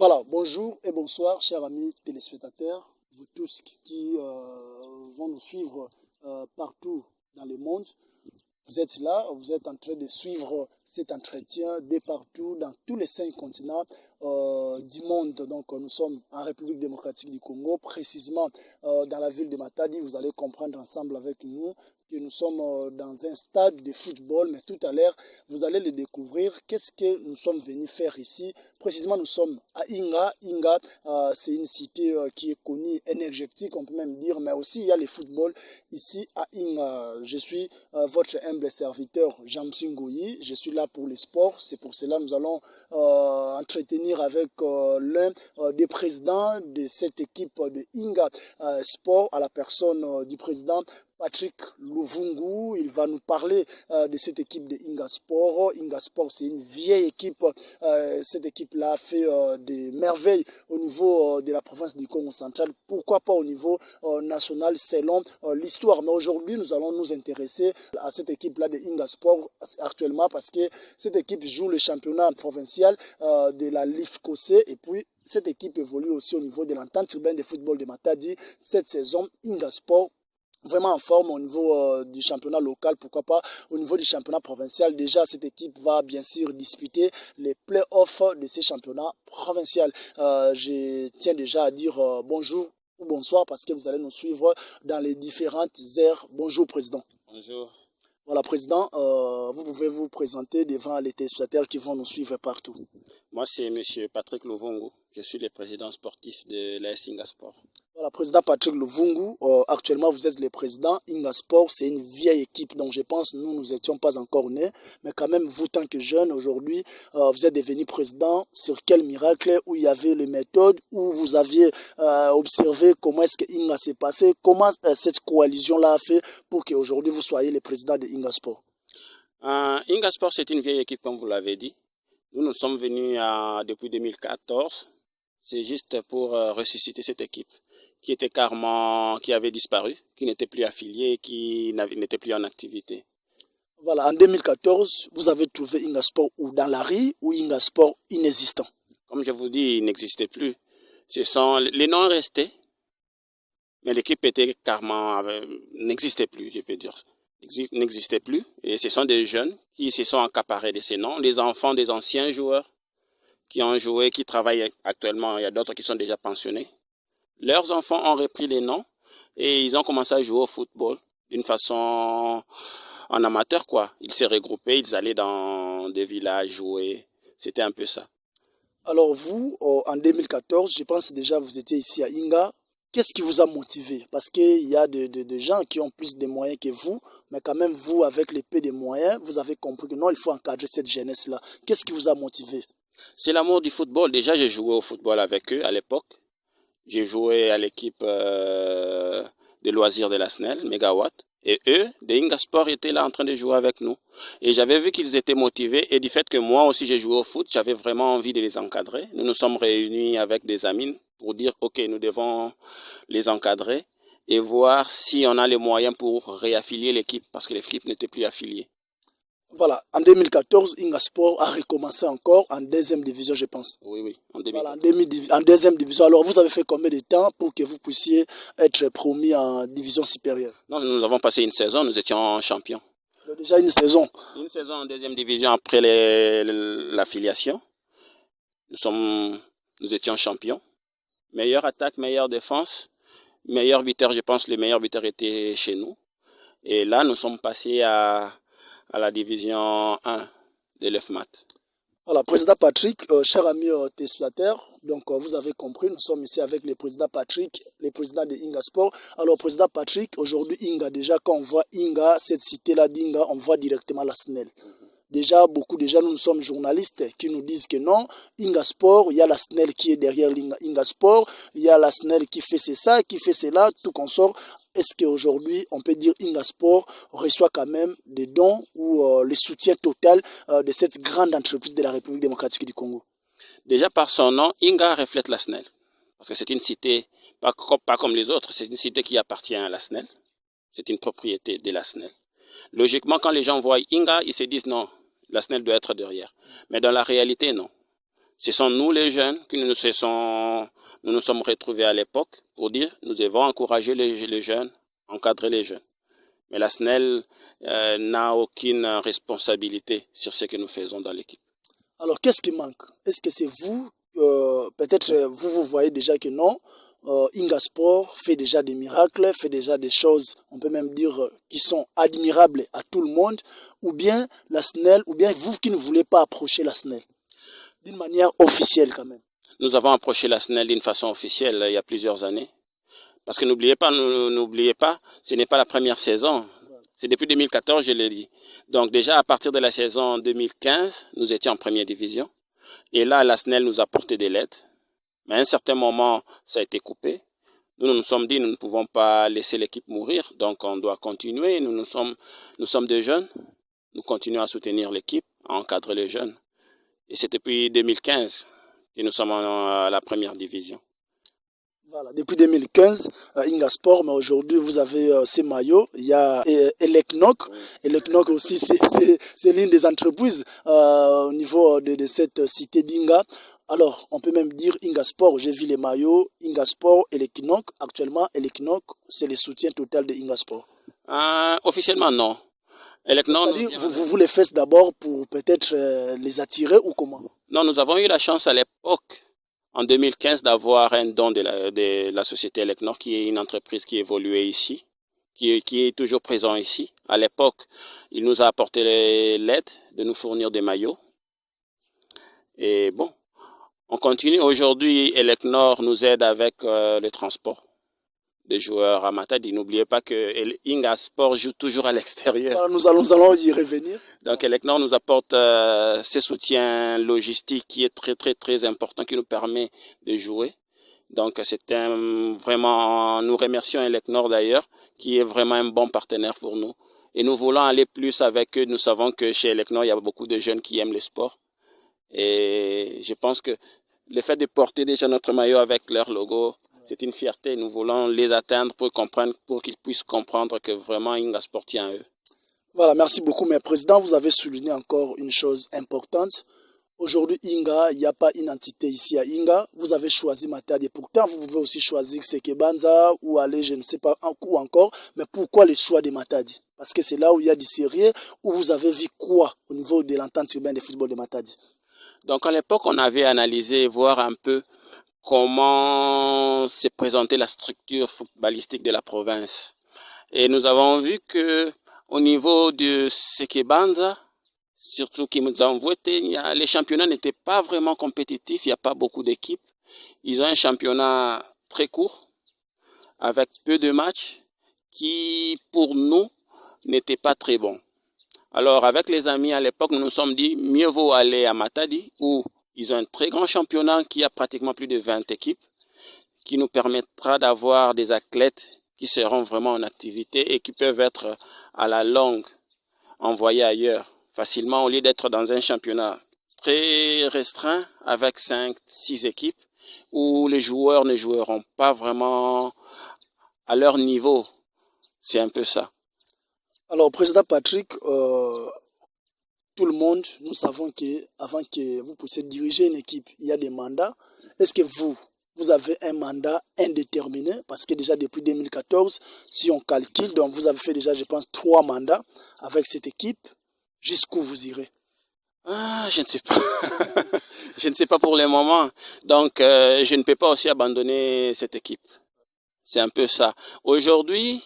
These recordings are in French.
Voilà, bonjour et bonsoir, chers amis téléspectateurs, vous tous qui vont nous suivre partout dans le monde. Vous êtes là, vous êtes en train de suivre cet entretien de partout, dans tous les 5 continents du monde. Donc, nous sommes en République démocratique du Congo, précisément dans la ville de Matadi. Vous allez comprendre ensemble avec nous que nous sommes dans un stade de football, mais tout à l'heure, vous allez le découvrir. Qu'est-ce que nous sommes venus faire ici? Précisément, nous sommes à Inga. Inga, c'est une cité qui est connue, énergétique, on peut même dire, mais aussi il y a le football ici à Inga. Je suis votre humble serviteur, Jamsin Goyi. Je suis là pour les sports. C'est pour cela que nous allons entretenir avec l'un des présidents de cette équipe de Inga Sport, à la personne du président Patrick Luvungu. Il va nous parler de cette équipe de Inga Sport. Inga Sport, c'est une vieille équipe. Cette équipe-là a fait des merveilles au niveau de la province du Congo central. Pourquoi pas au niveau national selon l'histoire. Mais aujourd'hui, nous allons nous intéresser à cette équipe-là de Inga Sport actuellement parce que cette équipe joue le championnat provincial de la LIFCOC et puis cette équipe évolue aussi au niveau de l'entente urbaine de football de Matadi. Cette saison, Inga Sport vraiment en forme au niveau du championnat local, pourquoi pas au niveau du championnat provincial. Déjà, cette équipe va bien sûr disputer les play-offs de ces championnats provinciaux. Je tiens déjà à dire bonjour ou bonsoir parce que vous allez nous suivre dans les différentes aires. Bonjour, Président. Bonjour. Voilà, Président, vous pouvez vous présenter devant les téléspectateurs qui vont nous suivre partout. Moi, c'est M. Patrick Luvungu. Je suis le président sportif de l'AS Inga Sport. Voilà, président Patrick Luvungu, actuellement vous êtes le président. Inga Sport, c'est une vieille équipe, donc je pense nous n'étions pas encore nés, mais quand même vous, tant que jeune, aujourd'hui, vous êtes devenu président. Sur quel miracle, où il y avait les méthodes, où vous aviez observé comment est-ce que Inga s'est passé, comment cette coalition-là a fait pour qu'aujourd'hui vous soyez le président de Inga Sport? Inga Sport, c'est une vieille équipe, comme vous l'avez dit. Nous sommes venus depuis 2014. C'est juste pour ressusciter cette équipe qui avait disparu, qui n'était plus affiliée, qui n'était plus en activité. Voilà, en 2014, vous avez trouvé Inga Sport ou dans la rue ou Inga Sport inexistant? Comme je vous dis, il n'existait plus. Les noms restaient, mais l'équipe était n'existait plus, je peux dire. N'existait plus. Et ce sont des jeunes qui se sont accaparés de ces noms, les enfants des anciens joueurs qui ont joué, qui travaillent actuellement. Il y a d'autres qui sont déjà pensionnés. Leurs enfants ont repris les noms et ils ont commencé à jouer au football d'une façon en amateur, quoi. Ils se regroupaient, ils allaient dans des villages jouer. C'était un peu ça. Alors vous, en 2014, je pense déjà vous étiez ici à Inga. Qu'est-ce qui vous a motivé? Parce qu'il y a des gens qui ont plus de moyens que vous, mais quand même vous, avec les peu de moyens, vous avez compris que non, il faut encadrer cette jeunesse-là. Qu'est-ce qui vous a motivé? C'est l'amour du football. Déjà, j'ai joué au football avec eux à l'époque. J'ai joué à l'équipe de loisirs de la SNEL, Megawatt. Et eux, de Inga Sport, étaient là en train de jouer avec nous. Et j'avais vu qu'ils étaient motivés. Et du fait que moi aussi j'ai joué au foot, j'avais vraiment envie de les encadrer. Nous nous sommes réunis avec des amis pour dire, OK, nous devons les encadrer et voir si on a les moyens pour réaffilier l'équipe, parce que l'équipe n'était plus affiliée. Voilà, en 2014, Inga Sport a recommencé encore en deuxième division, je pense. Oui, en 2014. Voilà, en deuxième division. Alors, vous avez fait combien de temps pour que vous puissiez être promis en division supérieure? Non, nous avons passé une saison, nous étions champions. Déjà une saison? Une saison en deuxième division après l'affiliation. Nous étions champions. Meilleure attaque, meilleure défense, meilleur buteur, je pense que les meilleurs buteurs étaient chez nous. Et là, nous sommes passés à la division 1 de l'EFMAT. Voilà, président Patrick, cher ami téléspectateur, donc vous avez compris, nous sommes ici avec le président Patrick, le président de Inga Sport. Alors, président Patrick, aujourd'hui, Inga, déjà, quand on voit Inga, cette cité-là d'Inga, on voit directement la SNEL. Déjà, beaucoup de gens, nous sommes journalistes qui nous disent que non, Inga Sport, il y a la SNEL qui est derrière Inga Sport, il y a la SNEL qui fait ça, qui fait cela, tout consort. Est-ce qu'aujourd'hui, on peut dire Inga Sport reçoit quand même des dons ou le soutien total de cette grande entreprise de la République démocratique du Congo? Déjà, par son nom, Inga reflète la SNEL. Parce que c'est une cité, pas comme les autres, c'est une cité qui appartient à la SNEL. C'est une propriété de la SNEL. Logiquement, quand les gens voient Inga, ils se disent non, la SNEL doit être derrière. Mais dans la réalité, non. Ce sont nous les jeunes qui nous sommes retrouvés à l'époque pour dire nous devons encourager les jeunes, encadrer les jeunes. Mais la SNEL n'a aucune responsabilité sur ce que nous faisons dans l'équipe. Alors, qu'est-ce qui manque? Est-ce que c'est vous, peut-être vous voyez déjà que non, Inga Sport fait déjà des miracles, fait déjà des choses, on peut même dire, qui sont admirables à tout le monde, ou bien la SNEL, ou bien vous qui ne voulez pas approcher la SNEL, d'une manière officielle quand même? Nous avons approché la SNEL d'une façon officielle il y a plusieurs années. Parce que n'oubliez pas, ce n'est pas la première saison. C'est depuis 2014, je l'ai dit. Donc déjà, à partir de la saison 2015, nous étions en première division. Et là, la SNEL nous a apporté de l'aide. Mais à un certain moment, ça a été coupé. Nous nous sommes dit, nous ne pouvons pas laisser l'équipe mourir. Donc on doit continuer. Nous sommes des jeunes. Nous continuons à soutenir l'équipe, à encadrer les jeunes. Et c'est depuis 2015 que nous sommes à la première division. Voilà, depuis 2015, Inga Sport, mais aujourd'hui vous avez ces maillots. Il y a Elecnoc. Elecnoc aussi, c'est l'une des entreprises au niveau de cette cité d'Inga. Alors, on peut même dire Inga Sport, j'ai vu les maillots, Inga Sport, Elecnoc. Actuellement, Elecnoc, c'est le soutien total de Inga Sport. Officiellement, non. C'est-à-dire, vous les faites d'abord pour peut-être les attirer ou comment? Non, nous avons eu la chance à l'époque, en 2015, d'avoir un don de la société Elecnor, qui est une entreprise qui évoluait ici, qui est toujours présent ici. À l'époque, il nous a apporté l'aide de nous fournir des maillots. Et bon, on continue. Aujourd'hui, Elecnor nous aide avec le transport des joueurs à Matadi. N'oubliez pas que Inga Sport joue toujours à l'extérieur. Voilà, nous allons y revenir. Donc Elecnor nous apporte ce soutien logistique qui est très très très important, qui nous permet de jouer. Donc vraiment, nous remercions Elecnor d'ailleurs, qui est vraiment un bon partenaire pour nous. Et nous voulons aller plus avec eux. Nous savons que chez Elecnor, il y a beaucoup de jeunes qui aiment le sport. Et je pense que le fait de porter déjà notre maillot avec leur logo, c'est une fierté. Nous voulons les atteindre pour qu'ils puissent comprendre que vraiment Inga Sport tient à eux. Voilà, merci beaucoup. Mais Président, vous avez souligné encore une chose importante. Aujourd'hui, Inga, il n'y a pas une entité ici à Inga. Vous avez choisi Matadi. Pourtant, vous pouvez aussi choisir Sekebanza ou aller, je ne sais pas, un coup encore. Mais pourquoi le choix de Matadi? Parce que c'est là où il y a du sérieux, où vous avez vu quoi au niveau de l'entente urbaine de football de Matadi? Donc, à l'époque, on avait analysé, voir un peu comment s'est présentée la structure footballistique de la province. Et nous avons vu que au niveau de Sekebanza, surtout qui nous ont voté, les championnats n'étaient pas vraiment compétitifs, il n'y a pas beaucoup d'équipes. Ils ont un championnat très court, avec peu de matchs, qui pour nous n'était pas très bon. Alors avec les amis à l'époque, nous nous sommes dit, mieux vaut aller à Matadi, où ils ont un très grand championnat qui a pratiquement plus de 20 équipes, qui nous permettra d'avoir des athlètes qui seront vraiment en activité et qui peuvent être à la longue envoyés ailleurs facilement, au lieu d'être dans un championnat très restreint avec 5-6 équipes où les joueurs ne joueront pas vraiment à leur niveau. C'est un peu ça. Alors, Président Patrick, tout le monde, nous savons qu'avant que vous puissiez diriger une équipe, il y a des mandats. Est-ce que vous avez un mandat indéterminé? Parce que déjà depuis 2014, si on calcule, donc vous avez fait déjà, je pense, 3 mandats avec cette équipe. Jusqu'où vous irez? Je ne sais pas. Je ne sais pas pour le moment. Donc, je ne peux pas aussi abandonner cette équipe. C'est un peu ça. Aujourd'hui,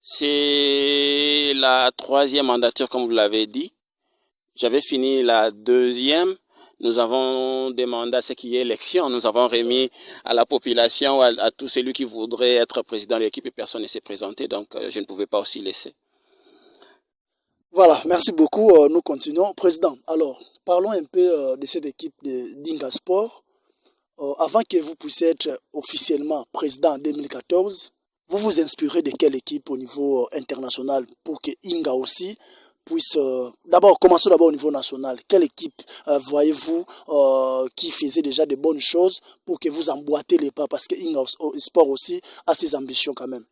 c'est la 3e mandature, comme vous l'avez dit. J'avais fini la 2e. Nous avons demandé à ce qu'il y ait élection. Nous avons remis à la population, à tout celui qui voudrait être président de l'équipe, et personne ne s'est présenté. Donc, je ne pouvais pas aussi laisser. Voilà, merci beaucoup. Nous continuons. Président, alors, parlons un peu de cette équipe d'Inga Sport. Avant que vous puissiez être officiellement président en 2014, vous vous inspirez de quelle équipe au niveau international pour que Inga aussi puisse... commençons d'abord au niveau national. Quelle équipe voyez-vous qui faisait déjà de bonnes choses pour que vous emboîtez les pas? Parce que Inga Sport aussi a ses ambitions quand même.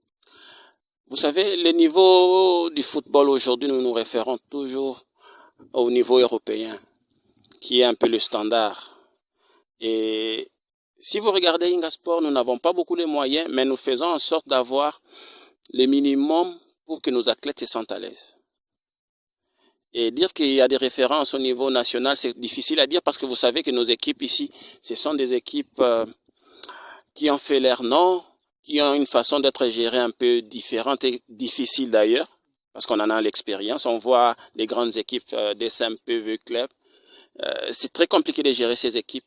Vous savez, le niveau du football aujourd'hui, nous nous référons toujours au niveau européen, qui est un peu le standard. Et si vous regardez Ingasport, nous n'avons pas beaucoup de moyens, mais nous faisons en sorte d'avoir le minimum pour que nos athlètes se sentent à l'aise. Et dire qu'il y a des références au niveau national, c'est difficile à dire parce que vous savez que nos équipes ici, ce sont des équipes qui ont fait leur nom, qui ont une façon d'être gérées un peu différente et difficile d'ailleurs, parce qu'on en a l'expérience. On voit les grandes équipes des SMPV Club. C'est très compliqué de gérer ces équipes.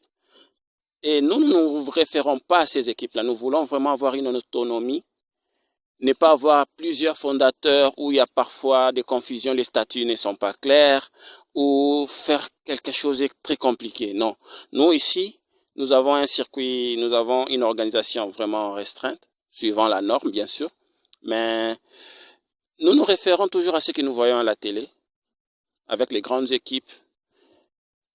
Et nous ne nous référons pas à ces équipes-là. Nous voulons vraiment avoir une autonomie, ne pas avoir plusieurs fondateurs où il y a parfois des confusions, les statuts ne sont pas clairs, ou faire quelque chose de très compliqué. Non. Nous, ici, nous avons un circuit, nous avons une organisation vraiment restreinte, suivant la norme, bien sûr, mais nous nous référons toujours à ce que nous voyons à la télé, avec les grandes équipes,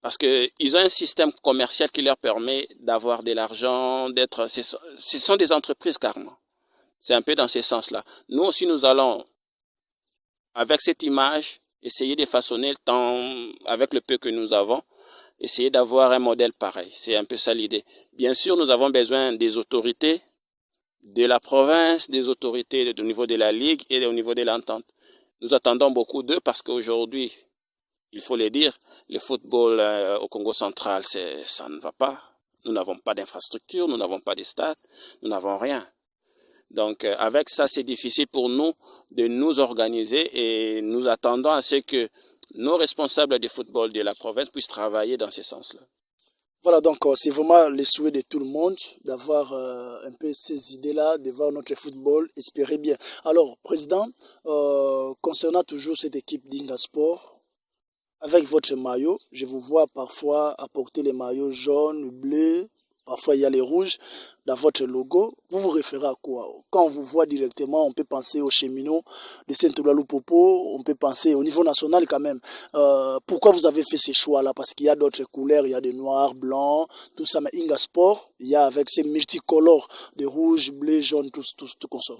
parce qu'ils ont un système commercial qui leur permet d'avoir de l'argent, ce sont des entreprises carrément. C'est un peu dans ce sens-là. Nous aussi, nous allons, avec cette image, essayer de façonner le temps, avec le peu que nous avons, essayer d'avoir un modèle pareil. C'est un peu ça l'idée. Bien sûr, nous avons besoin des autorités de la province, des autorités au niveau de la Ligue et au niveau de l'entente. Nous attendons beaucoup d'eux parce qu'aujourd'hui, il faut le dire, le football au Congo central, ça ne va pas. Nous n'avons pas d'infrastructure, nous n'avons pas de stade, nous n'avons rien. Donc, avec ça, c'est difficile pour nous de nous organiser et nous attendons à ce que nos responsables du football de la province puissent travailler dans ce sens-là. Voilà, donc c'est vraiment le souhait de tout le monde d'avoir un peu ces idées-là, de voir notre football, espérer bien. Alors, Président, concernant toujours cette équipe d'Ingasport, avec votre maillot, je vous vois parfois apporter les maillots jaunes, bleus, parfois il y a les rouges dans votre logo. Vous vous référez à quoi? Quand on vous voit directement, on peut penser aux cheminots de Saint-Oulaloupopo, on peut penser au niveau national quand même. Pourquoi vous avez fait ces choix-là? Parce qu'il y a d'autres couleurs, il y a des noirs, blancs, tout ça. Mais Ingasport, il y a avec ces multicolores de rouge, bleu, jaune, tout comme ça.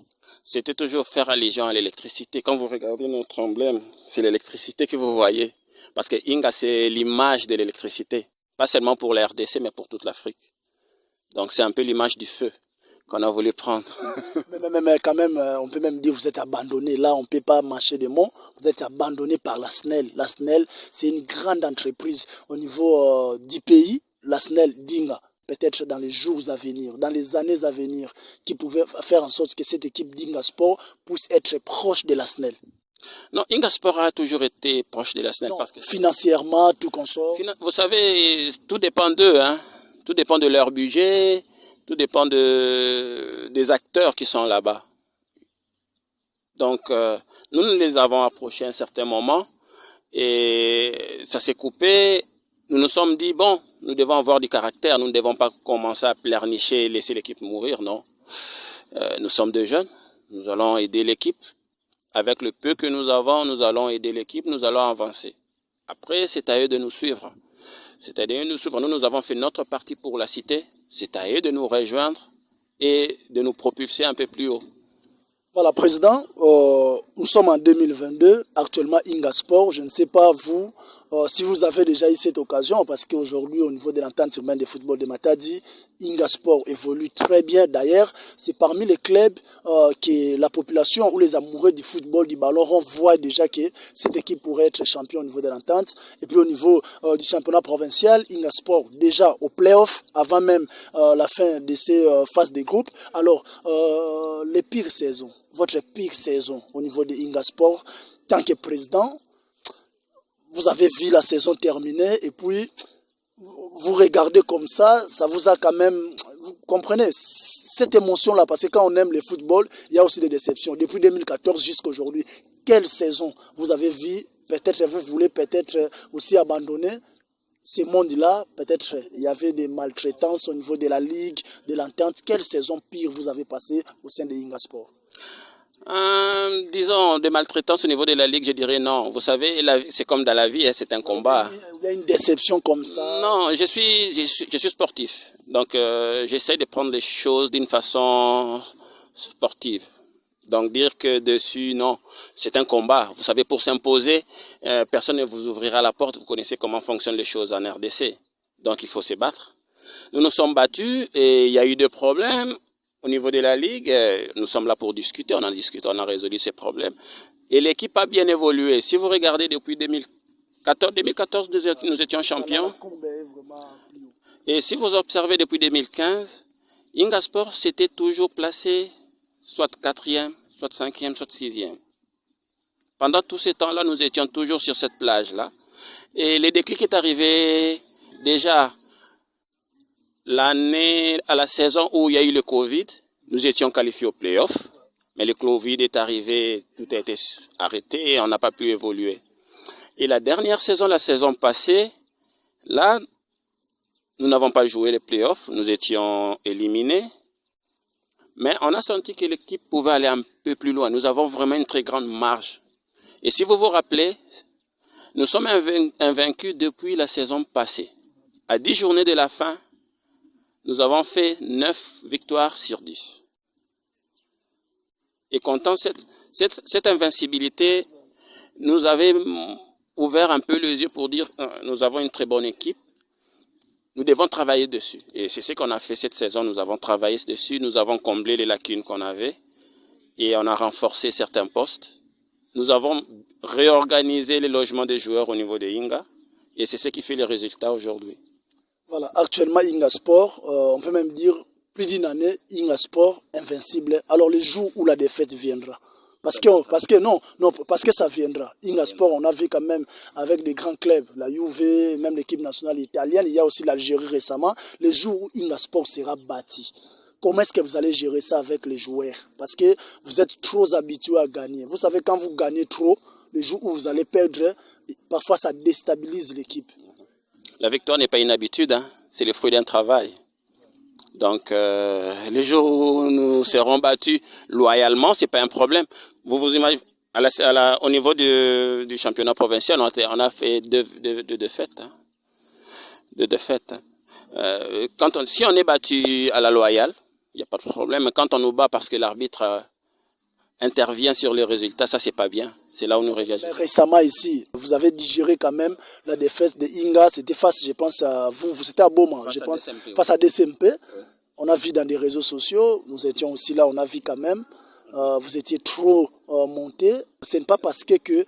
C'était toujours faire allusion à l'électricité. Quand vous regardez notre emblème, c'est l'électricité que vous voyez. Parce que Inga, c'est l'image de l'électricité. Pas seulement pour la RDC, mais pour toute l'Afrique. Donc, c'est un peu l'image du feu qu'on a voulu prendre. mais quand même, on peut même dire que vous êtes abandonné. Là, on ne peut pas marcher des mots. Vous êtes abandonné par la SNEL. La SNEL, c'est une grande entreprise au niveau du pays. La SNEL d'Inga, peut-être dans les jours à venir, dans les années à venir, qui pouvait faire en sorte que cette équipe d'Inga Sport puisse être proche de la SNEL. Non, Ingasport a toujours été proche de la SNEL. Non, parce que financièrement, tout consort. Vous savez, tout dépend d'eux. Hein. Tout dépend de leur budget, tout dépend des acteurs qui sont là-bas. Donc, nous les avons approchés à un certain moment et ça s'est coupé. Nous nous sommes dit, bon, nous devons avoir du caractère, nous ne devons pas commencer à pleurnicher et laisser l'équipe mourir, non. Nous sommes des jeunes, nous allons aider l'équipe. Avec le peu que nous avons, nous allons aider l'équipe, nous allons avancer. Après, c'est à eux de nous suivre. C'est à eux de nous suivre. Nous avons fait notre partie pour la cité. C'est à eux de nous rejoindre et de nous propulser un peu plus haut. Voilà, Président, nous sommes en 2022, actuellement Ingasport. Je ne sais pas vous, si vous avez déjà eu cette occasion, parce qu'aujourd'hui, au niveau de l'entente urbaine de football de Matadi, Ingasport évolue très bien. D'ailleurs, c'est parmi les clubs que la population ou les amoureux du football, du ballon rond voient déjà que cette équipe pourrait être champion au niveau de l'entente. Et puis au niveau du championnat provincial, Ingasport déjà au play-off, avant même la fin de ces phases de groupe. Alors, les pires saisons, votre pire saison au niveau de Ingasport, tant que président, vous avez vu la saison terminée et puis vous regardez comme ça vous a quand même, vous comprenez cette émotion-là, parce que quand on aime le football, il y a aussi des déceptions. Depuis 2014 jusqu'à aujourd'hui, quelle saison vous avez vu? Peut-être vous voulez peut-être aussi abandonner ce monde-là, peut-être il y avait des maltraitances au niveau de la Ligue, de l'entente. Quelle saison pire vous avez passée au sein de Ingasport? Disons, des maltraitances au niveau de la Ligue, je dirais non. Vous savez, c'est comme dans la vie, hein, c'est un combat. Il y a une déception comme ça? Non, je suis sportif. Donc, j'essaie de prendre les choses d'une façon sportive. Donc, dire que dessus, non, c'est un combat. Vous savez, pour s'imposer, personne ne vous ouvrira la porte. Vous connaissez comment fonctionnent les choses en RDC. Donc, il faut se battre. Nous nous sommes battus et il y a eu des problèmes au niveau de la Ligue. Nous sommes là pour discuter, on a discuté, on a résolu ces problèmes. Et l'équipe a bien évolué. Si vous regardez depuis 2014, nous étions champions. Et si vous observez depuis 2015, Inga Sport s'était toujours placé soit 4e, soit 5e, soit 6e. Pendant tout ce temps-là, nous étions toujours sur cette plage-là. Et le déclic est arrivé déjà l'année, à la saison où il y a eu le Covid. Nous étions qualifiés au play-off. Mais le Covid est arrivé, tout a été arrêté et on n'a pas pu évoluer. Et la dernière saison, la saison passée, là, nous n'avons pas joué les playoffs, nous étions éliminés. Mais on a senti que l'équipe pouvait aller un peu plus loin. Nous avons vraiment une très grande marge. Et si vous vous rappelez, nous sommes invaincus depuis la saison passée. À 10 journées de la fin, nous avons fait 9 victoires sur 10. Et comptant cette invincibilité, nous avait ouvert un peu les yeux pour dire nous avons une très bonne équipe, nous devons travailler dessus. Et c'est ce qu'on a fait cette saison, nous avons travaillé dessus, nous avons comblé les lacunes qu'on avait et on a renforcé certains postes. Nous avons réorganisé les logements des joueurs au niveau de Inga et c'est ce qui fait les résultats aujourd'hui. Voilà, actuellement Inga Sport, on peut même dire plus d'une année, Inga Sport invincible. Alors le jour où la défaite viendra, parce que ça viendra. Inga Sport, on a vu quand même avec des grands clubs, la Juve, même l'équipe nationale italienne, il y a aussi l'Algérie récemment. Le jour où Inga Sport sera bâti, comment est-ce que vous allez gérer ça avec les joueurs? Parce que vous êtes trop habitués à gagner. Vous savez, quand vous gagnez trop, le jour où vous allez perdre, parfois ça déstabilise l'équipe. La victoire n'est pas une habitude, hein. C'est le fruit d'un travail. Donc, les jours où nous serons battus loyalement, c'est pas un problème. Vous vous imaginez, au niveau du championnat provincial, on a fait deux défaites. Hein. Deux défaites. Hein. Si on est battu à la loyale, il n'y a pas de problème. Mais quand on nous bat parce que l'arbitre intervient sur les résultats, ça c'est pas bien. C'est là où nous réagissons. Récemment ici, vous avez digéré quand même la défaite de Inga. C'était face, je pense, à vous. C'était à Beaumont, je pense, face à DCMP. Oui. On a vu dans des réseaux sociaux, nous étions aussi là, on a vu quand même, vous étiez trop monté. Ce n'est pas parce que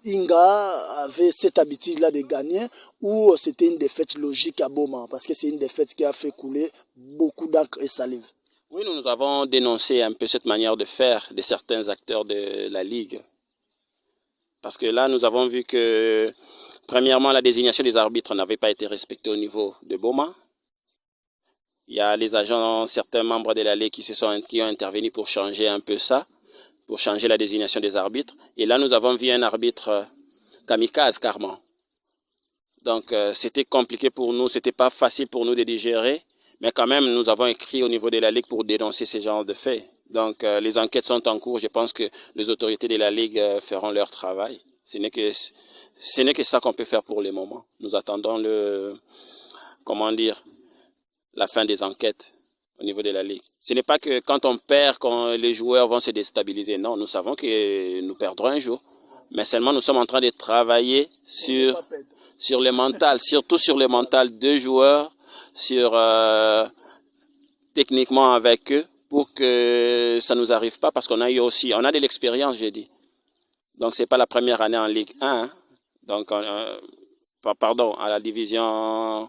Inga avait cette habitude-là de gagner ou c'était une défaite logique à Beaumont, parce que c'est une défaite qui a fait couler beaucoup d'encre et salive. Oui, nous avons dénoncé un peu cette manière de faire de certains acteurs de la Ligue. Parce que là, nous avons vu que, premièrement, la désignation des arbitres n'avait pas été respectée au niveau de Beaumont. Il y a les agents, certains membres de la Ligue qui ont intervenu pour changer un peu ça, pour changer la désignation des arbitres. Et là, nous avons vu un arbitre kamikaze, carrément. Donc, c'était compliqué pour nous, c'était pas facile pour nous de digérer. Mais quand même, nous avons écrit au niveau de la Ligue pour dénoncer ces genres de faits. Donc, les enquêtes sont en cours. Je pense que les autorités de la Ligue feront leur travail. Ce n'est que ça qu'on peut faire pour le moment. Nous attendons la fin des enquêtes au niveau de la Ligue. Ce n'est pas que quand on perd, quand les joueurs vont se déstabiliser. Non, nous savons que nous perdrons un jour. Mais seulement, nous sommes en train de travailler sur le mental, surtout sur le mental des joueurs, techniquement avec eux, pour que ça nous arrive pas, parce qu'on a de l'expérience, j'ai dit. Donc, c'est pas la première année en Ligue 1, hein. Donc, à la division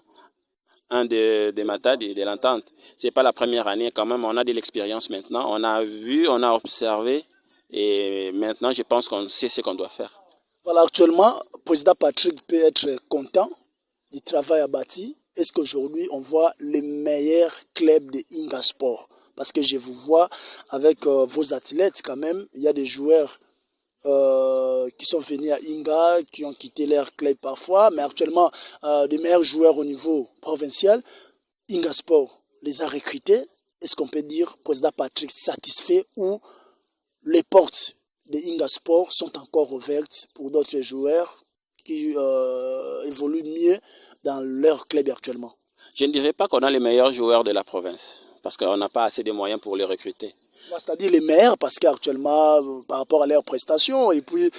1 de Matadi et de l'Entente. C'est pas la première année, quand même, on a de l'expérience maintenant. On a vu, on a observé, et maintenant, je pense qu'on sait ce qu'on doit faire. Voilà, actuellement, le président Patrick peut être content du travail abattu. Est-ce qu'aujourd'hui, on voit les meilleurs clubs de Inga Sport? Parce que je vous vois avec vos athlètes quand même. Il y a des joueurs qui sont venus à Inga, qui ont quitté leur club parfois. Mais actuellement, des meilleurs joueurs au niveau provincial, Inga Sport les a recrutés. Est-ce qu'on peut dire, président Patrick, satisfait ou les portes de Inga Sport sont encore ouvertes pour d'autres joueurs qui évoluent mieux dans leur club actuellement? Je ne dirais pas qu'on a les meilleurs joueurs de la province, parce qu'on n'a pas assez de moyens pour les recruter. C'est-à-dire les meilleurs, parce qu'actuellement, par rapport à leurs prestations, et puis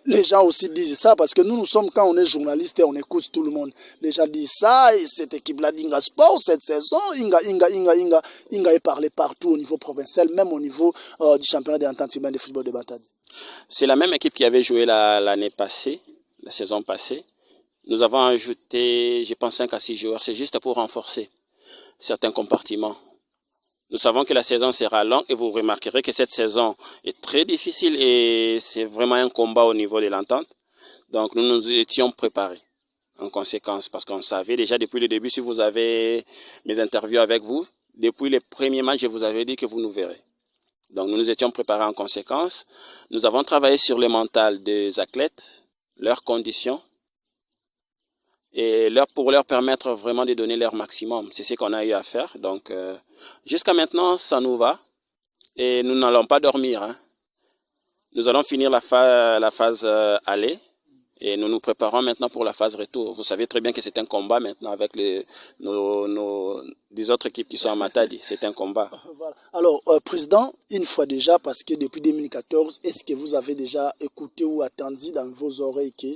les gens aussi disent ça, parce que nous sommes, quand on est journaliste et on écoute tout le monde, les gens disent ça, et cette équipe-là d'Inga Sport, cette saison, Inga est parlé partout au niveau provincial, même au niveau du championnat de l'entente humaine de football de Matadi. C'est la même équipe qui avait joué l'année passée, la saison passée. Nous avons ajouté, je pense, 5 à 6 joueurs, c'est juste pour renforcer certains compartiments. Nous savons que la saison sera longue et vous remarquerez que cette saison est très difficile et c'est vraiment un combat au niveau de l'entente. Donc nous nous étions préparés en conséquence parce qu'on savait déjà depuis le début, si vous avez mes interviews avec vous, depuis les premiers matchs, je vous avais dit que vous nous verrez. Donc nous nous étions préparés en conséquence. Nous avons travaillé sur le mental des athlètes, leurs conditions, et pour leur permettre vraiment de donner leur maximum. C'est ce qu'on a eu à faire. Donc, jusqu'à maintenant, ça nous va. Et nous n'allons pas dormir. Hein. Nous allons finir la phase aller. Et nous nous préparons maintenant pour la phase retour. Vous savez très bien que c'est un combat maintenant avec les autres équipes qui sont à Matadi. C'est un combat. Voilà. Alors, Président, une fois déjà, parce que depuis 2014, est-ce que vous avez déjà écouté ou attendu dans vos oreilles que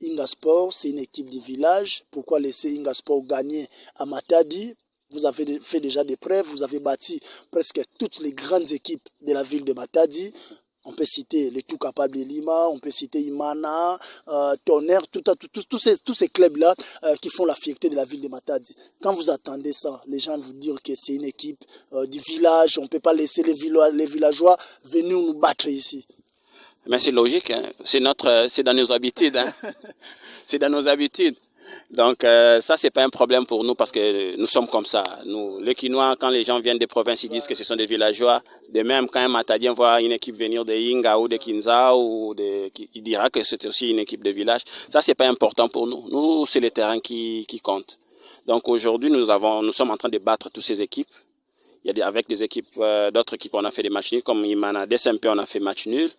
Inga Sport, c'est une équipe du village? Pourquoi laisser Inga Sport gagner à Matadi? Vous avez fait déjà des preuves, vous avez bâti presque toutes les grandes équipes de la ville de Matadi. On peut citer les Tout Capables de Lima, on peut citer Imana, Tonnerre, tous ces clubs-là qui font la fierté de la ville de Matadi. Quand vous attendez ça, les gens vous disent que c'est une équipe du village, on ne peut pas laisser les villageois venir nous battre ici. Mais c'est logique, hein. C'est dans nos habitudes. Hein. C'est dans nos habitudes. Donc ça, c'est pas un problème pour nous parce que nous sommes comme ça. Nous, les Quinois, quand les gens viennent des provinces, ils disent que ce sont des villageois. De même, quand un Matadien voit une équipe venir de Inga ou de Kinza, il dira que c'est aussi une équipe de village. Ça, c'est pas important pour nous. Nous, c'est le terrain qui compte. Donc aujourd'hui, nous sommes en train de battre toutes ces équipes. Avec des équipes, d'autres équipes, on a fait des matchs nuls, comme Imana, SMP, on a fait match nul.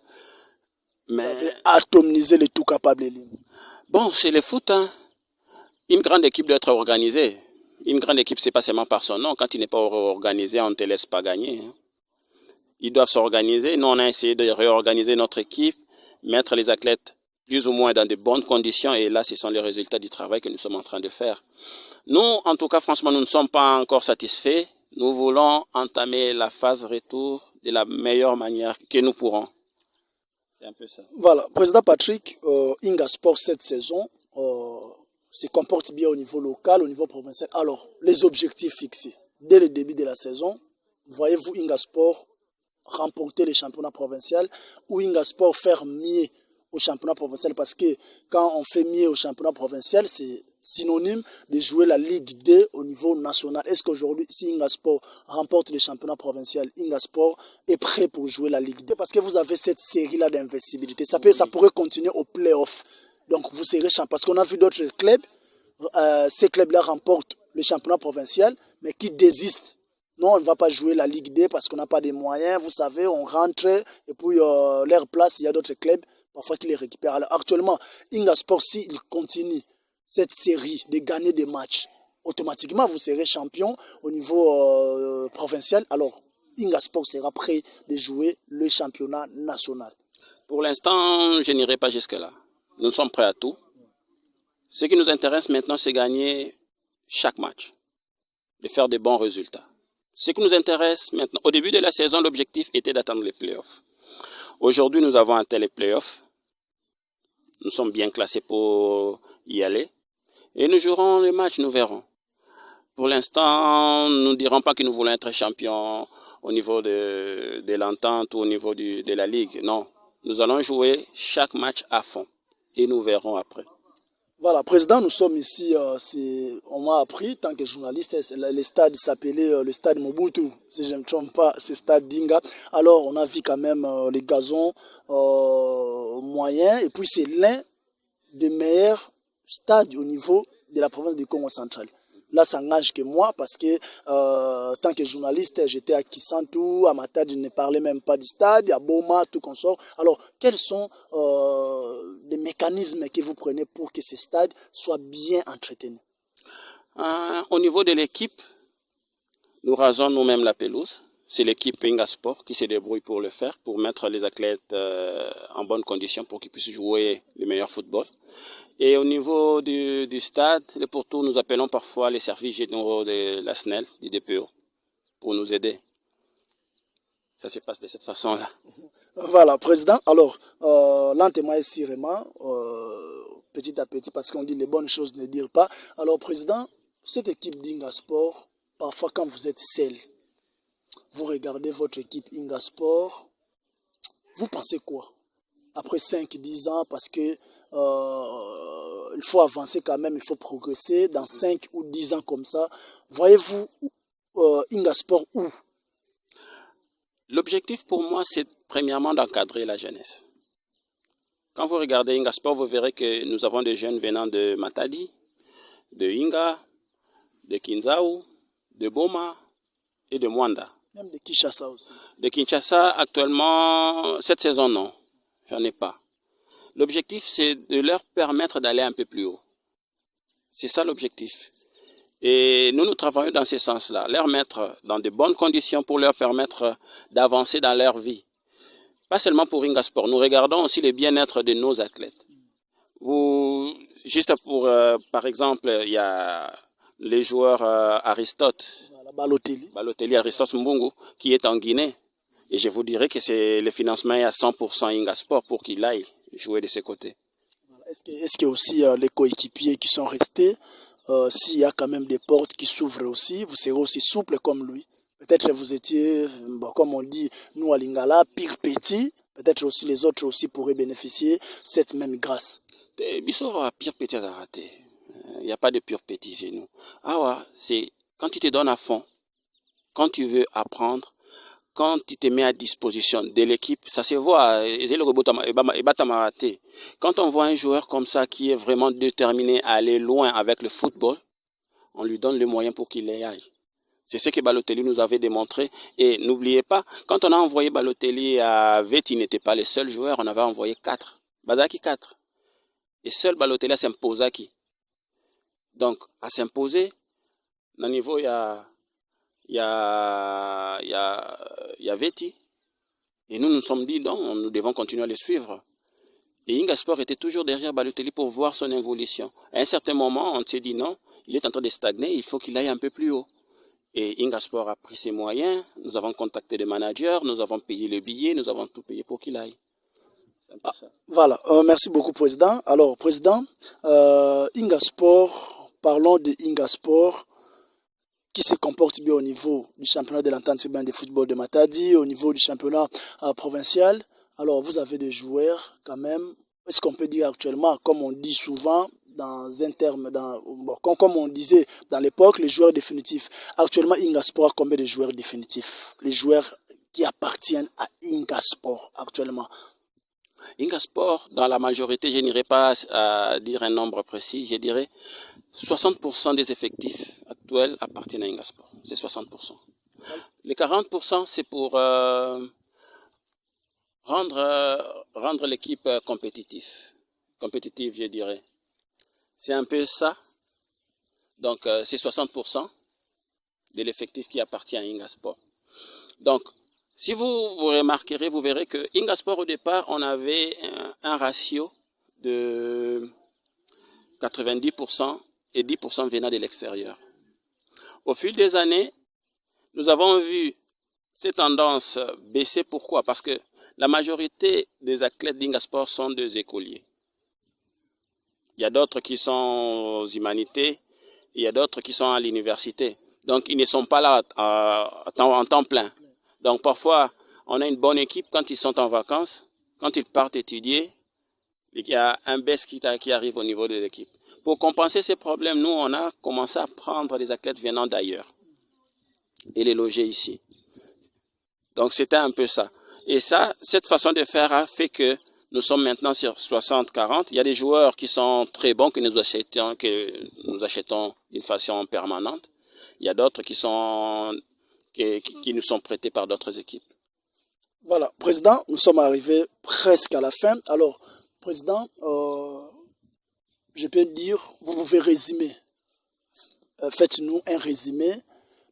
Mais vous avez atomisé les Tout Capables. Bon, c'est le foot, hein. Une grande équipe doit être organisée. Une grande équipe, c'est pas seulement par son nom. Quand il n'est pas organisé, on ne te laisse pas gagner. Ils doivent s'organiser. Nous, on a essayé de réorganiser notre équipe, mettre les athlètes plus ou moins dans de bonnes conditions. Et là, ce sont les résultats du travail que nous sommes en train de faire. Nous, en tout cas, franchement, nous ne sommes pas encore satisfaits. Nous voulons entamer la phase retour de la meilleure manière que nous pourrons. C'est un peu ça. Voilà. Président Patrick, Inga Sport cette saison se comporte bien au niveau local, au niveau provincial. Alors, les objectifs fixés dès le début de la saison, voyez-vous Inga Sport remporter les championnats provinciaux ou Inga Sport faire mieux au championnat provincial? Parce que quand on fait mieux au championnat provincial, c'est synonyme de jouer la Ligue 2 au niveau national. Est-ce qu'aujourd'hui, si Inga Sport remporte les championnats provinciaux, Inga Sport est prêt pour jouer la Ligue 2? Parce que vous avez cette série-là d'invincibilité. Ça pourrait continuer au play-off. Donc vous serez champion. Parce qu'on a vu d'autres clubs, ces clubs-là remportent le championnat provincial, mais qui désistent. Non, on ne va pas jouer la Ligue 2 parce qu'on n'a pas de moyens. Vous savez, on rentre et puis leur place, il y a d'autres clubs parfois qui les récupèrent. Alors actuellement, Inga Sport, s'il continue cette série de gagner des matchs, automatiquement vous serez champion au niveau provincial. Alors Inga Sport sera prêt de jouer le championnat national. Pour l'instant, je n'irai pas jusque-là. Nous sommes prêts à tout. Ce qui nous intéresse maintenant, c'est gagner chaque match, de faire de bons résultats. Ce qui nous intéresse maintenant, au début de la saison, l'objectif était d'atteindre les playoffs. Aujourd'hui, nous avons atteint les playoffs. Nous sommes bien classés pour y aller. Et nous jouerons les matchs, nous verrons. Pour l'instant, nous ne dirons pas que nous voulons être champions au niveau de l'entente ou au niveau de la Ligue. Non, nous allons jouer chaque match à fond. Et nous verrons après. Voilà, Président, nous sommes ici, on m'a appris, tant que journaliste, le stade s'appelait le stade Mobutu, si je ne me trompe pas, c'est le stade d'Inga. Alors, on a vu quand même les gazons moyens, et puis c'est l'un des meilleurs stades au niveau de la province du Congo central. Là, ça n'engage que moi parce que, tant que journaliste, j'étais à Kisantu, à Matadi, je ne parlais même pas du stade, à Boma, tout consort. Alors, quels sont les mécanismes que vous prenez pour que ce stade soit bien entretenu? Au niveau de l'équipe, nous rasons nous-mêmes la pelouse. c'est l'équipe Ingasport qui se débrouille pour le faire, pour mettre les athlètes en bonne condition pour qu'ils puissent jouer le meilleur football. Et au niveau du stade, le pourtour, nous appelons parfois les services généraux de la SNEL, du DPO, pour nous aider. Ça se passe de cette façon-là. Voilà, Président. Alors, lentement et sûrement, petit à petit, parce qu'on dit les bonnes choses ne dire pas. Alors, Président, cette équipe d'Ingasport, parfois quand vous êtes seul, vous regardez votre équipe Ingasport, vous pensez quoi? Après 5-10 ans, parce que il faut avancer quand même, il faut progresser. Dans 5 ou 10 ans comme ça, voyez-vous Ingasport où? L'objectif pour moi, c'est premièrement d'encadrer la jeunesse. Quand vous regardez Ingasport, vous verrez que nous avons des jeunes venant de Matadi, de Inga, de Kinzao, de Boma et de Mwanda. Même de Kinshasa aussi. De Kinshasa, actuellement, cette saison, non. J'en ai pas. L'objectif, c'est de leur permettre d'aller un peu plus haut. C'est ça l'objectif. Et nous travaillons dans ce sens-là. Leur mettre dans de bonnes conditions pour leur permettre d'avancer dans leur vie. Pas seulement pour Ingasport. Nous regardons aussi le bien-être de nos athlètes. Juste pour, par exemple, il y a les joueurs Aristote. Balotelli, Aristote Mbungu, qui est en Guinée. Et je vous dirais que c'est le financement est à 100% Ingasport pour qu'il aille jouer de ce côté. Est-ce qu'il y a aussi les coéquipiers qui sont restés, s'il y a quand même des portes qui s'ouvrent aussi, vous serez aussi souple comme lui? Peut-être que vous étiez, comme on dit, nous à Lingala, pire petit. Peut-être aussi les autres aussi pourraient bénéficier de cette même grâce. Bissora, pire petit à rater. Il n'y a pas de pure petit chez nous. Ah ouais, c'est quand tu te donnes à fond, quand tu veux apprendre, quand tu te mets à disposition de l'équipe, ça se voit. Quand on voit un joueur comme ça qui est vraiment déterminé à aller loin avec le football, on lui donne les moyens pour qu'il y aille. C'est ce que Balotelli nous avait démontré. Et n'oubliez pas, quand on a envoyé Balotelli à Veti, il n'était pas le seul joueur, on avait envoyé 4. Bazaki 4. Et seul Balotelli s'imposa qui. Donc, à s'imposer, au niveau, il y a Veti. Et nous nous sommes dit, non, nous devons continuer à le suivre. Et Ingasport était toujours derrière Balotelli pour voir son évolution. À un certain moment, on s'est dit, non, il est en train de stagner, il faut qu'il aille un peu plus haut. Et Ingasport a pris ses moyens, nous avons contacté des managers, nous avons payé le billet, nous avons tout payé pour qu'il aille. Voilà, merci beaucoup, Président. Alors, Président, Ingasport, parlons de Ingasport, qui se comporte bien au niveau du championnat de l'entente urbaine de football de Matadi, au niveau du championnat provincial. Alors, vous avez des joueurs quand même, est-ce qu'on peut dire actuellement, comme on dit souvent, dans un terme, comme on disait dans l'époque, les joueurs définitifs. Actuellement, Ingasport a combien de joueurs définitifs? Les joueurs qui appartiennent à Ingasport actuellement. Ingasport, dans la majorité, je n'irai pas à dire un nombre précis, je dirais 60% des effectifs actuels appartiennent à Ingasport. C'est 60%. Les 40%, c'est pour rendre l'équipe compétitive, je dirais. C'est un peu ça. Donc, c'est 60% de l'effectif qui appartient à Ingasport. Donc, si vous remarquerez, vous verrez que Ingasport, au départ, on avait un ratio de 90% et 10% venant de l'extérieur. Au fil des années, nous avons vu ces tendances baisser. Pourquoi? Parce que la majorité des athlètes d'Ingasport sont des écoliers. Il y a d'autres qui sont aux humanités, il y a d'autres qui sont à l'université. Donc, ils ne sont pas là en temps plein. Donc, parfois, on a une bonne équipe quand ils sont en vacances. Quand ils partent étudier, il y a un baisse qui arrive au niveau de l'équipe. Pour compenser ces problèmes, nous, on a commencé à prendre des athlètes venant d'ailleurs et les loger ici. Donc, c'était un peu ça. Et ça, cette façon de faire a fait que nous sommes maintenant sur 60-40. Il y a des joueurs qui sont très bons que nous achetons d'une façon permanente. Il y a d'autres qui nous sont prêtés par d'autres équipes. Voilà, Président, nous sommes arrivés presque à la fin. Alors, Président, je peux dire, vous pouvez résumer. Faites-nous un résumé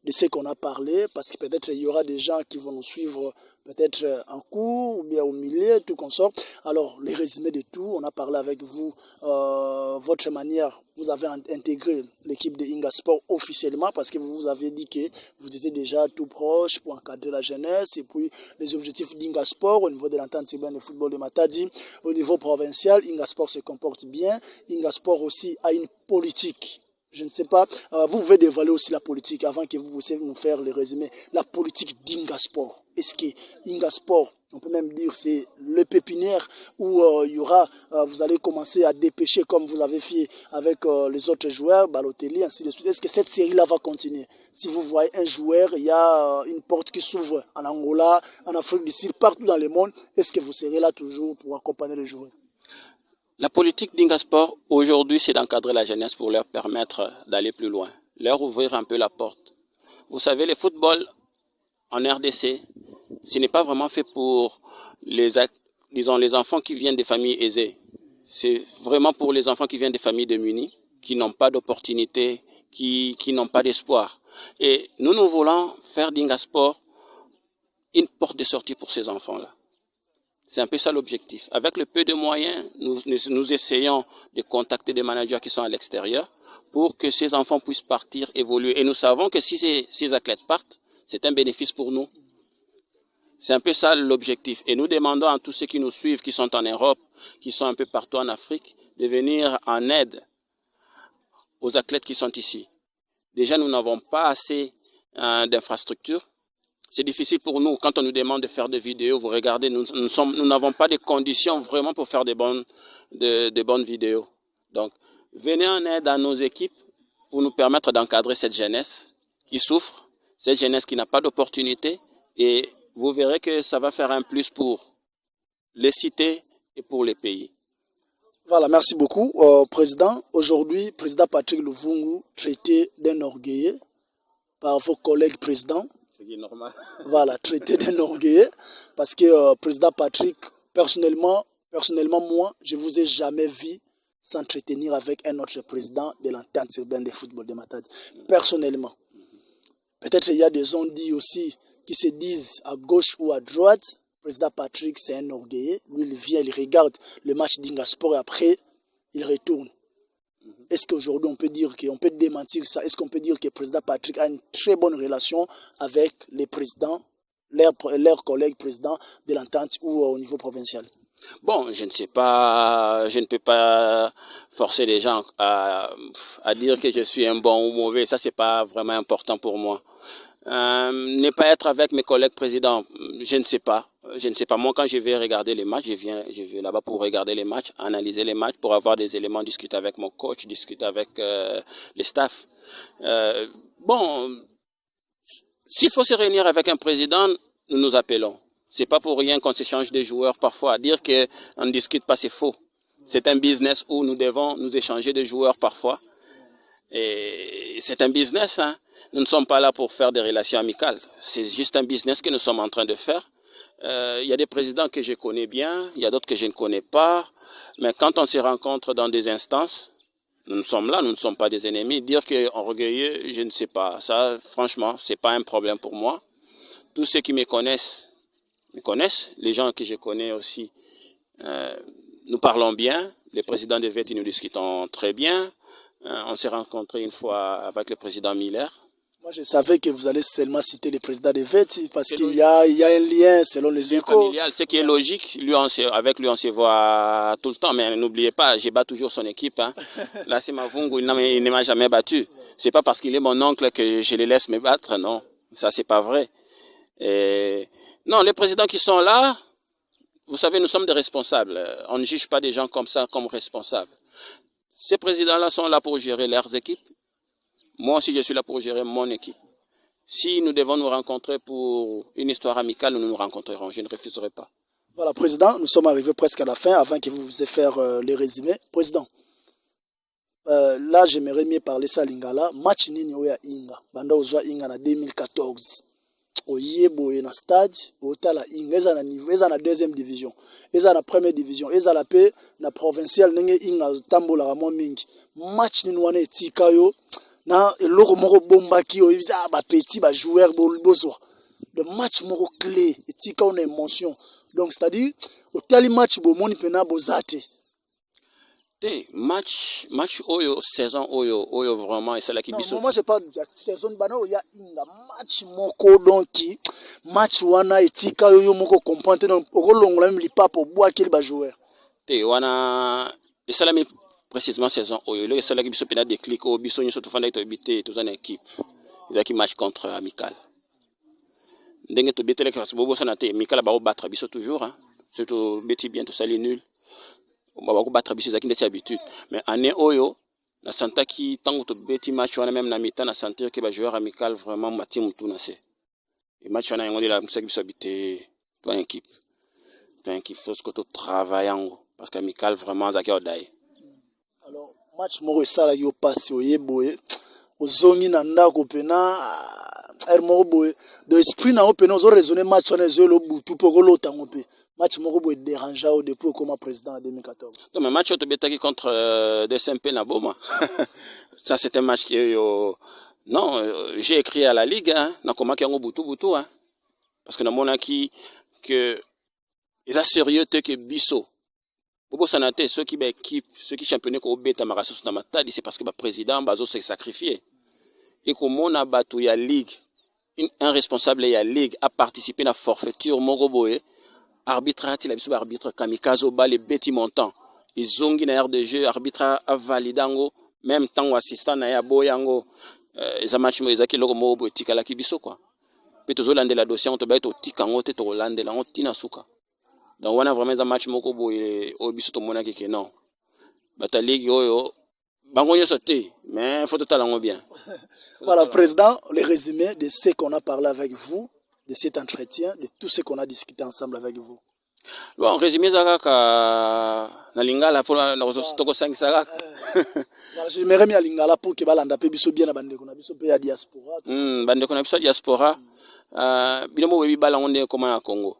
de ce qu'on a parlé, parce que peut-être il y aura des gens qui vont nous suivre peut-être en cours ou bien au milieu, tout qu'on sort. Alors, les résumés de tout, on a parlé avec vous, votre manière, vous avez intégré l'équipe de Inga Sport officiellement parce que vous vous avez dit que vous étiez déjà tout proche pour encadrer la jeunesse et puis les objectifs d'Inga Sport au niveau de l'entente urbaine de football de Matadi, au niveau provincial, Inga Sport se comporte bien. Inga Sport aussi a une politique. Je ne sais pas, vous pouvez dévoiler aussi la politique avant que vous puissiez nous faire les résumés. La politique d'Inga Sport. Est-ce que Inga Sport, on peut même dire c'est le pépinière où il y aura, vous allez commencer à dépêcher comme vous l'avez fait avec les autres joueurs, Balotelli, ainsi de suite. Est-ce que cette série-là va continuer? Si vous voyez un joueur, il y a une porte qui s'ouvre en Angola, en Afrique du Sud, partout dans le monde, est-ce que vous serez là toujours pour accompagner les joueurs? La politique d'Inga Sport, aujourd'hui, c'est d'encadrer la jeunesse pour leur permettre d'aller plus loin, leur ouvrir un peu la porte. Vous savez, le football en RDC, ce n'est pas vraiment fait pour les enfants qui viennent des familles aisées. C'est vraiment pour les enfants qui viennent des familles démunies, qui n'ont pas d'opportunités, qui n'ont pas d'espoir. Et nous voulons faire d'Inga Sport une porte de sortie pour ces enfants-là. C'est un peu ça l'objectif. Avec le peu de moyens, nous essayons de contacter des managers qui sont à l'extérieur pour que ces enfants puissent partir, évoluer. Et nous savons que si ces athlètes partent, c'est un bénéfice pour nous. C'est un peu ça l'objectif. Et nous demandons à tous ceux qui nous suivent, qui sont en Europe, qui sont un peu partout en Afrique, de venir en aide aux athlètes qui sont ici. Déjà, nous n'avons pas assez d'infrastructures. C'est difficile pour nous, quand on nous demande de faire des vidéos, vous regardez, nous n'avons pas de conditions vraiment pour faire de bonnes vidéos. Donc, venez en aide à nos équipes pour nous permettre d'encadrer cette jeunesse qui souffre, cette jeunesse qui n'a pas d'opportunité, et vous verrez que ça va faire un plus pour les cités et pour les pays. Voilà, merci beaucoup. Président, aujourd'hui, président Patrick Luvungu, traité d'un orgueilleux par vos collègues présidents. C'est normal. Voilà, traité d'un orgueilleux, parce que président Patrick, personnellement, moi, je ne vous ai jamais vu s'entretenir avec un autre président de l'entente urbaine de football de Matadi. Personnellement. Peut-être il y a des on-dit aussi qui se disent à gauche ou à droite, président Patrick c'est un orgueilleux, lui il vient, il regarde le match d'Inga Sport et après il retourne. Est-ce qu'aujourd'hui on peut dire qu'on peut démentir ça? Est-ce qu'on peut dire que le président Patrick a une très bonne relation avec les présidents, leurs collègues présidents de l'entente ou au niveau provincial? Bon, je ne sais pas, je ne peux pas forcer les gens à dire que je suis un bon ou mauvais. Ça, c'est pas vraiment important pour moi. Ne pas être avec mes collègues présidents, je ne sais pas. Je ne sais pas. Moi, quand je vais regarder les matchs, je vais là-bas pour regarder les matchs, analyser les matchs, pour avoir des éléments, discuter avec mon coach, discuter avec les staffs. Bon, s'il faut se réunir avec un président, nous nous appelons. C'est pas pour rien qu'on s'échange des joueurs parfois. Dire qu'on ne discute pas, c'est faux. C'est un business où nous devons nous échanger des joueurs parfois. Et c'est un business, hein. Nous ne sommes pas là pour faire des relations amicales. C'est juste un business que nous sommes en train de faire. Il y a des présidents que je connais bien, il y a d'autres que je ne connais pas. Mais quand on se rencontre dans des instances, nous sommes là, nous ne sommes pas des ennemis. Dire qu'on est orgueilleux, je ne sais pas. Ça, franchement, c'est pas un problème pour moi. Tous ceux qui me connaissent. Les gens que je connais aussi, nous parlons bien. Les présidents de VET, nous discutons très bien. On s'est rencontré une fois avec le président Miller. Moi, je savais que vous allez seulement citer le président de VET parce qu'il y a un lien selon les échos. Familial, ce qui est logique, avec lui on se voit tout le temps, mais n'oubliez pas, je bats toujours son équipe. Hein. Là, c'est Mavungu, il ne m'a jamais battu. C'est pas parce qu'il est mon oncle que je le laisse me battre, non. Ça, c'est pas vrai. Non, les présidents qui sont là, vous savez, nous sommes des responsables. On ne juge pas des gens comme ça, comme responsables. Ces présidents-là sont là pour gérer leurs équipes. Moi aussi, je suis là pour gérer mon équipe. Si nous devons nous rencontrer pour une histoire amicale, nous nous rencontrerons. Je ne refuserai pas. Voilà, Président, nous sommes arrivés presque à la fin, avant que vous puissiez faire les résumés. Président, là, j'aimerais mieux parler ça à Lingala. Match nini oya Inga. Banda ozwa Inga na 2014. Oyeboye na stade, otala Inga. Eza na niveau, eza na deuxième division. Eza na première division. Eza la paix na provincial nenge Inga tambola ramo mingi. Match nini wana etika yo. na eloko moko bombaki oyo biza ba petit ba joueur bozwa le match moko clé etika on émotion donc c'est-à-dire au tali match bomoni pena bozate te match saison oyo vraiment et celle qui biso moi je parle de saison bana ya inga match moko donc match wana etika yo moko comprendre donc okolongola même lipapo boakeli ba joueur te wana et cela mais précisément saison oyo le celle qui biso pena déclic au biso nyoso tofanda to bité to zana équipe ezaki match contre amical ndenge to betele kasi bobo sana te amical ba battre biso toujours hein surtout beti bien to sali nul on va battre biso ezaki ndeti habitude mais année oyo na santaki tango to beti match wana même na mi-temps na sentir que ba joueur amical vraiment mati mutu na se et match wana yango la musaki biso habité to équipe faut que to travaillant parce qu'amical vraiment zaki odai. Alors match moko esala yo passe oyeboye ozongi na ndako pena moko boye de esprit na opena ozo raisonner match wana ezelo butu poko lotango pe match moko boye dérange au depuis comme président en 2014. Non mais match to betaki contre DSMP na boma. Ça c'était un match qui non j'ai écrit à la ligue hein na komaki yango butu hein parce que na monaki que ils a sérieux te que biso Bobo Sanate, ceux qui équipe, ceux qui championnaient au bêta marasus na matadi, c'est parce que le président Bazo s'est sacrifié. Et comme on a battu la ligue, un responsable de la ligue a participé à la forfaiture Moroboé, arbitre arbitre kamikaze au bas les bêtis montants. Ils ont une aire de jeu, arbitre a validé même temps assistant na ya boyango, les matchs moïsaki logo Moroboé tikala kibiso quoi. Peut to zolande la dossier on te baito tikango te to lande la on tina suka. Donc on a vraiment un match moko boye au biso to monaki que non bata ligue oyo bango nyo sauté mais faut totalango bien. Voilà président, le résumé de ce qu'on a parlé avec vous, de cet entretien, de tout ce qu'on a discuté ensemble avec vous. Bon résumé zaka na lingala pour na toko sangisa kaka. J'aimerais bien lingala pour que balanda pe biso bien na bandeko na biso pe ya diaspora. Bandeko na biso diaspora binomo webi balango nde koma na Congo.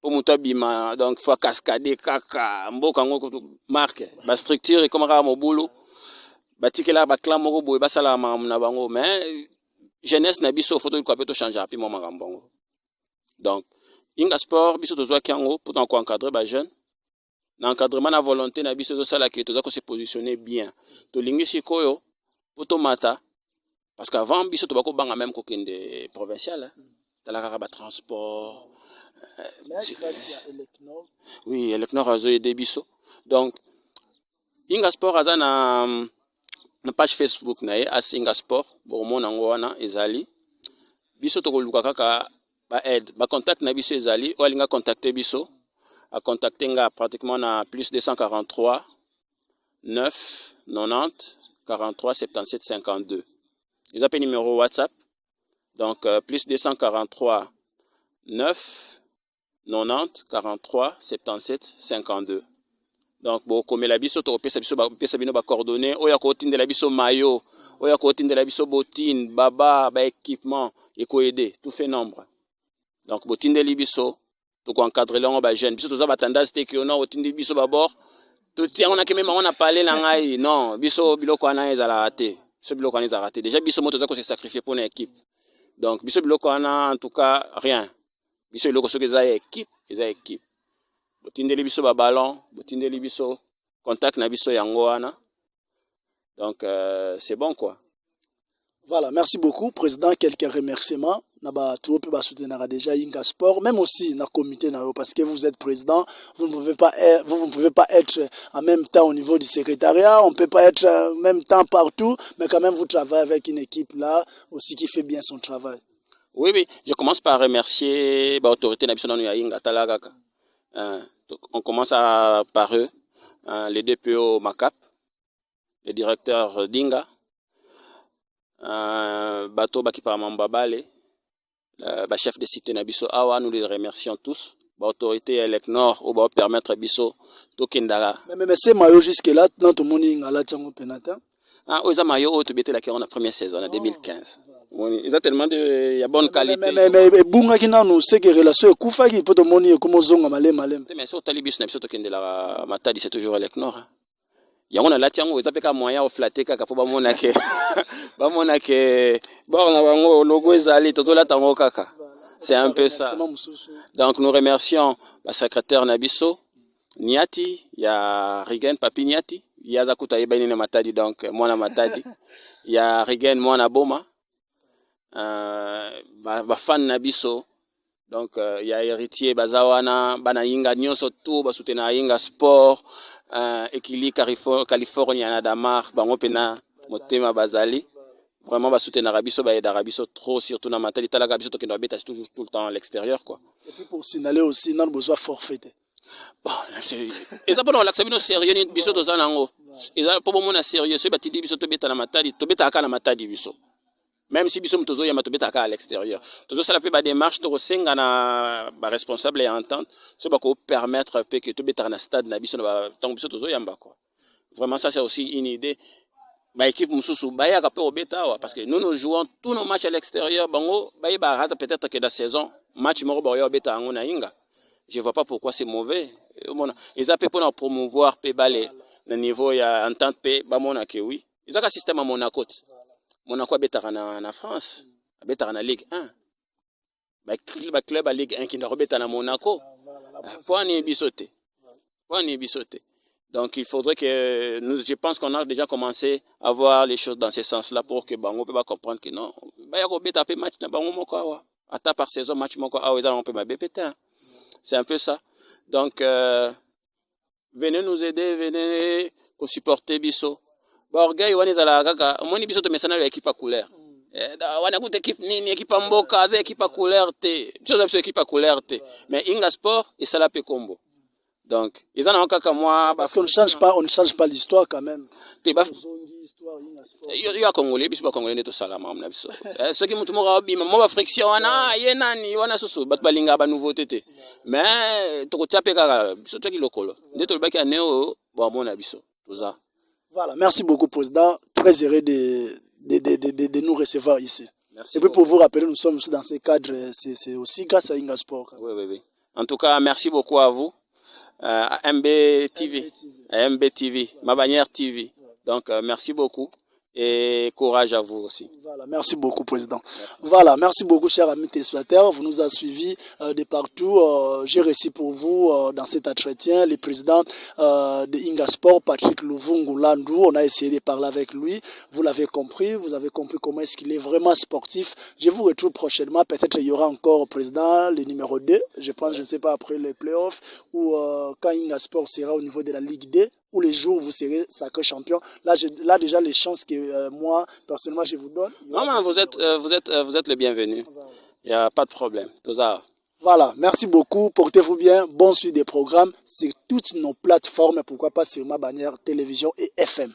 Pour muta bima donc faut cascader kaka mboka ngo marque ba structure comme ka mobulu batikela ba clan moko boye basala na bango mais jeunesse na biso photo ko peto changer puis mama ngambongo donc inga sport biso to zwa kango pour encadrer ba jeune na encadrement na volonté na biso to sala que to se positionner bien to lingisi koyo pour to mata parce qu'avant biso to bako banga même ko kende provincial talaka ba transport. Oui, Elecnor a aidé biso. Donc, Inga Sport a na page Facebook na as Inga Sport, bon mon wana ezali. Biso to luka kaka ba aide, ba contact na biso ezali, o alinga contacter biso, a contacter nga pratiquement na plus 243 9 90 43 77 52. Ils appellent numéro WhatsApp. Donc plus 243 9 90 43 77 52. Donc bon comme la biso to pesa bino ba coordonnées oya ko tindela biso maillot oya ko tindela biso botine baba ba équipement et ko aider tout fait nombre. Donc botindeli biso to ko encadrer longo ba jeune biso to za ba tendance te que on a tindeli biso ba bord tout on a que même on a parlé na ngai non biso biloko ana ezala raté ce biloko ana ezala raté déjà biso moto za ko se sacrifier pour une équipe. Donc biso biloko ana en tout cas rien. Biso iloko soki eza équipe botindeli biso ba ballon botindeli biso contact na biso yango wana donc c'est bon quoi. Voilà, merci beaucoup président. Quelques remerciements na ba tout peut ba soutenir déjà Inga Sport même aussi na comité na parce que vous êtes président, vous ne pouvez pas être en même temps au niveau du secrétariat, on peut pas être en même temps partout, mais quand même vous travaillez avec une équipe là aussi qui fait bien son travail. Oui, je commence par remercier l'autorité nationale de Inga Talagaka. On commence par eux, les DPO Macap, le directeur d'Inga, Bato Bakipamamba Bale, le chef de cité Nabiso Awa, nous les remercions tous. L'autorité Elecnor, ou va permettre Biso, Tokendara. Mais c'est maillot jusque-là, dans tout le monde, il a la tienne au pénata. Aux maillots, tu bêtais la première saison, en 2015. Ils ont tellement de bonne qualité. Mais bunga kina no c'est que relation kufa qui peut demander comment zonga malem. Mais sur talibis na biso to kende la matadi c'est toujours avec Nord. yango na lati yango eza pe ka moyen oflatter kaka po bamona ke bamona ke bon na bango logo ezali tozolata yango kaka. C'est un peu ça. Donc nous remercions le secrétaire Nabiso Niati, il y a Rigen Papi Niati, il y a Zakuta Ibenine Matadi, donc moi Matadi, il y a Rigen Mwana Boma, fan Nabiso, donc il y a héritier Bazawana, Banainga Nyonso tout, Basutena Inga Sport, Ekili California Nadamar, Bangopena, Motema Bazali. Vraiment, soutenir Arabiso, d'Arabiso trop, surtout dans la mentalité, la Arabiso, qui doit être toujours tout le temps à l'extérieur, quoi. Et puis pour signaler aussi, non, besoin forfaité. Bon, et ça, pour nous, l'accepter, sérieux, ni biso, dans un angle. Et ça, pour moi, sérieux, c'est bâti, biso, to beta la matadi, to beta à la matadi, biso. Même si biso, tozo, yama, to beta à l'extérieur. Tozo, ça la fait, démarche, to senga na, responsable et entente, c'est pour permettre, que to beta na stade, na biso, tant biso, tozo, yamba, quoi. Vraiment, ça, c'est aussi une idée. Équipe Moussoussou, parce que nous jouons tous nos matchs à l'extérieur. Peut-être que la saison, match je ne vois pas pourquoi c'est mauvais. Ils ont pour promouvoir le niveau entente oui. Ils ont un système à Monaco. Monaco est en France, est en Ligue 1. Le club à Ligue 1 qui est en Monaco. Point ni bisoté. Donc il faudrait que je pense qu'on a déjà commencé à voir les choses dans ce sens-là pour que Bango peut comprendre que non, match na Bango moko awa, ata par saison match moko awa ils on peut bébéter. C'est un peu ça. Donc venez nous aider, venez pour supporter biso. Ba orgueil wana ezala kaka, moni biso to mesana ya équipe à couleur. Wana kuta équipe nini équipe mboka, za équipe à couleur te. Biso za équipe à couleur te. Mais Inga Sport et ça la pe combo. Donc, ils en ont encore comme moi. Parce qu'on ne change pas l'histoire quand même. Il y a Congolais, puis pas Congolais, tout ça là, moi, ce qui m'ont dit, moi, friction, y a soso, balinga, nouveau tété. Mais, tu as fait ce qui est local. Dès que tu as néo, bon, mon abisso, tout ça. Voilà, merci beaucoup, Président. Très heureux de nous recevoir ici. Merci. Et puis, pour vous rappeler, nous sommes aussi dans ce cadre, c'est aussi grâce à Inga Sport. Oui. En tout cas, merci beaucoup à vous. MB TV, ma bannière TV. Donc, merci beaucoup et courage à vous aussi. Voilà, merci beaucoup, Président. Merci. Voilà, merci beaucoup, chers amis téléspectateurs. Vous nous avez suivis de partout. J'ai réussi pour vous dans cet entretien le président de Inga Sport, Patrick Louvungu Landou. On a essayé de parler avec lui. Vous l'avez compris. Vous avez compris comment est-ce qu'il est vraiment sportif. Je vous retrouve prochainement. Peut-être il y aura encore président, le numéro 2. Je pense, je ne sais pas, après les playoffs ou quand Inga Sport sera au niveau de la Ligue 2. Ou les jours où vous serez sacré champion. Là déjà les chances que moi personnellement je vous donne. Non mais vous êtes le bienvenu. Il n'y a pas de problème. Tout ça. Voilà, merci beaucoup. Portez-vous bien. Bon suivi des programmes sur toutes nos plateformes. Pourquoi pas sur ma bannière télévision et FM.